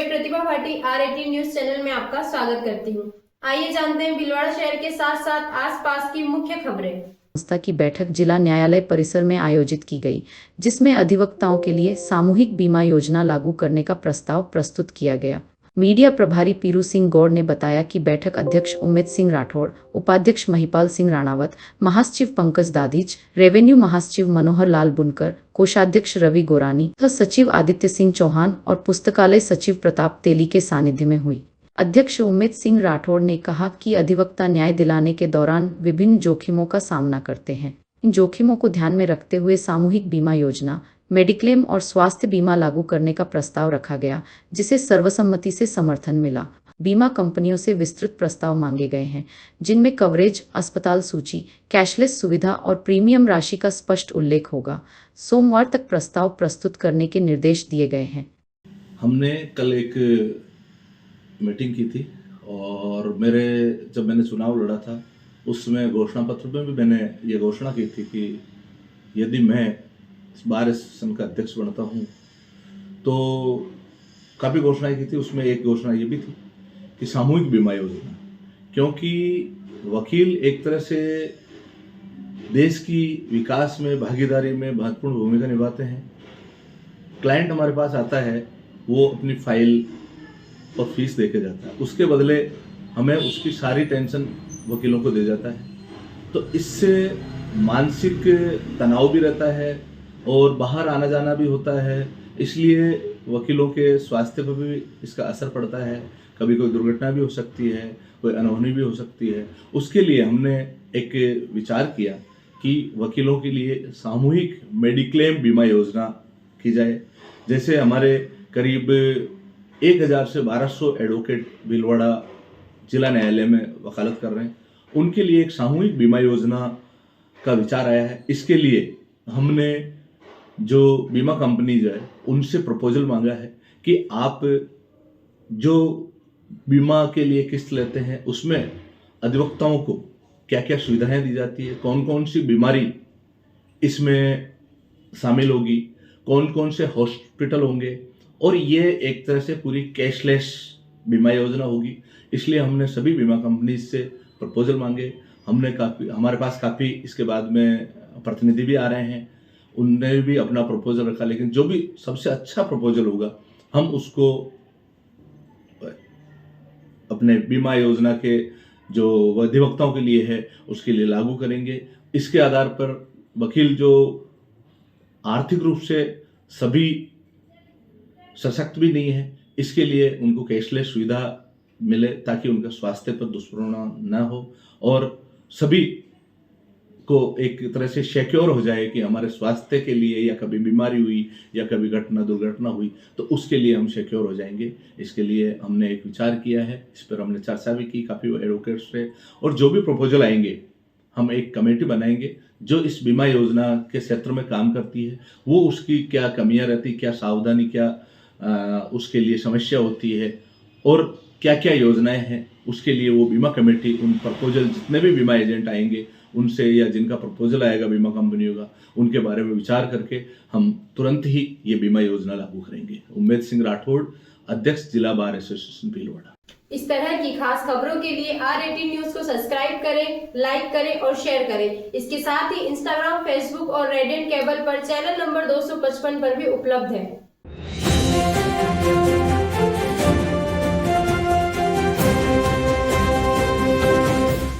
मैं प्रतिभा Bhati R18 news channel में आपका स्वागत करती हूँ। आइए जानते हैं भीलवाड़ा शहर के साथ साथ आसपास की मुख्य खबरें। संस्था की बैठक जिला न्यायालय परिसर में आयोजित की गई, जिसमें अधिवक्ताओं के लिए सामूहिक बीमा योजना लागू करने का प्रस्ताव प्रस्तुत किया गया। मीडिया प्रभारी पीरू सिंह गौड़ ने बताया कि बैठक अध्यक्ष उम्मेद सिंह राठौड़, उपाध्यक्ष महिपाल सिंह राणावत, महासचिव पंकज दादीच, रेवेन्यू महासचिव मनोहर लाल बुनकर, कोषाध्यक्ष रवि गोरानी तथा सचिव आदित्य सिंह चौहान और पुस्तकालय सचिव प्रताप तेली के सानिध्य में हुई। अध्यक्ष उम्मेद सिंह राठौड़ ने कहा कि अधिवक्ता न्याय दिलाने के दौरान विभिन्न जोखिमों का सामना करते हैं। इन जोखिमों को ध्यान में रखते हुए सामूहिक बीमा योजना, मेडिक्लेम और स्वास्थ्य बीमा लागू करने का प्रस्ताव रखा गया, जिसे सर्वसम्मति से समर्थन मिला। बीमा कंपनियों से विस्तृत प्रस्ताव मांगे गए हैं, जिनमें कवरेज, अस्पताल सूची, कैशलेस सुविधा और प्रीमियम राशि का स्पष्ट उल्लेख होगा। सोमवार तक प्रस्ताव प्रस्तुत करने के निर्देश दिए गए हैं। हमने कल एक मीटिंग की थी और जब मैंने चुनाव लड़ा था उसमें घोषणा पत्र में भी मैंने ये घोषणा की थी कि यदि मैं इस बार सेशन का अध्यक्ष बनता हूँ तो काफ़ी घोषणाएं की थी। उसमें एक घोषणा ये भी थी कि सामूहिक बीमा योजना, क्योंकि वकील एक तरह से देश की विकास में भागीदारी में महत्वपूर्ण भूमिका निभाते हैं। क्लाइंट हमारे पास आता है, वो अपनी फाइल और फीस दे के जाता है, उसके बदले हमें उसकी सारी टेंशन वकीलों को दे जाता है। तो इससे मानसिक तनाव भी रहता है और बाहर आना जाना भी होता है, इसलिए वकीलों के स्वास्थ्य पर भी इसका असर पड़ता है। कभी कोई दुर्घटना भी हो सकती है, कोई अनहोनी भी हो सकती है। उसके लिए हमने एक विचार किया कि वकीलों के लिए सामूहिक मेडिक्लेम बीमा योजना की जाए। जैसे हमारे करीब 1000 से 1200 एडवोकेट भीलवाड़ा जिला न्यायालय में वकालत कर रहे हैं, उनके लिए एक सामूहिक बीमा योजना का विचार आया है। इसके लिए हमने जो बीमा कंपनी जो है उनसे प्रपोजल मांगा है कि आप जो बीमा के लिए किस्त लेते हैं उसमें अधिवक्ताओं को क्या क्या सुविधाएं दी जाती है, कौन कौन सी बीमारी इसमें शामिल होगी, कौन कौन से हॉस्पिटल होंगे, और ये एक तरह से पूरी कैशलेस बीमा योजना होगी। इसलिए हमने सभी बीमा कंपनी से प्रपोजल मांगे। हमारे पास काफ़ी इसके बाद में प्रतिनिधि भी आ रहे हैं, उनने भी अपना प्रपोजल रखा। लेकिन जो भी सबसे अच्छा प्रपोजल होगा हम उसको अपने बीमा योजना के जो अधिवक्ताओं के लिए है उसके लिए लागू करेंगे। इसके आधार पर वकील जो आर्थिक रूप से सभी सशक्त भी नहीं है, इसके लिए उनको कैशलेस सुविधा मिले ताकि उनका स्वास्थ्य पर दुष्परिणाम न हो और सभी को एक तरह से सिक्योर हो जाए कि हमारे स्वास्थ्य के लिए या कभी बीमारी हुई या कभी दुर्घटना हुई तो उसके लिए हम सिक्योर हो जाएंगे। इसके लिए हमने एक विचार किया है, इस पर हमने चर्चा भी की काफ़ी एडवोकेट्स से, और जो भी प्रपोजल आएंगे हम एक कमेटी बनाएंगे जो इस बीमा योजना के क्षेत्र में काम करती है, वो उसकी क्या कमियां रहती, क्या सावधानी, क्या उसके लिए समस्या होती है और क्या क्या योजनाएं हैं, उसके लिए वो बीमा कमेटी उन प्रपोजल जितने भी बीमा एजेंट आएंगे उनसे या जिनका प्रपोजल आएगा बीमा कंपनियों का, उनके बारे में विचार करके हम तुरंत ही ये बीमा योजना लागू करेंगे। उम्मेद सिंह राठौड़, अध्यक्ष जिला बार एसोसिएशन भीलवाड़ा। इस तरह की खास खबरों के लिए R18 न्यूज को सब्सक्राइब करें, लाइक करें और शेयर करें। इसके साथ ही इंस्टाग्राम, फेसबुक और रेडियंट केबल पर चैनल नंबर 255 पर भी उपलब्ध है।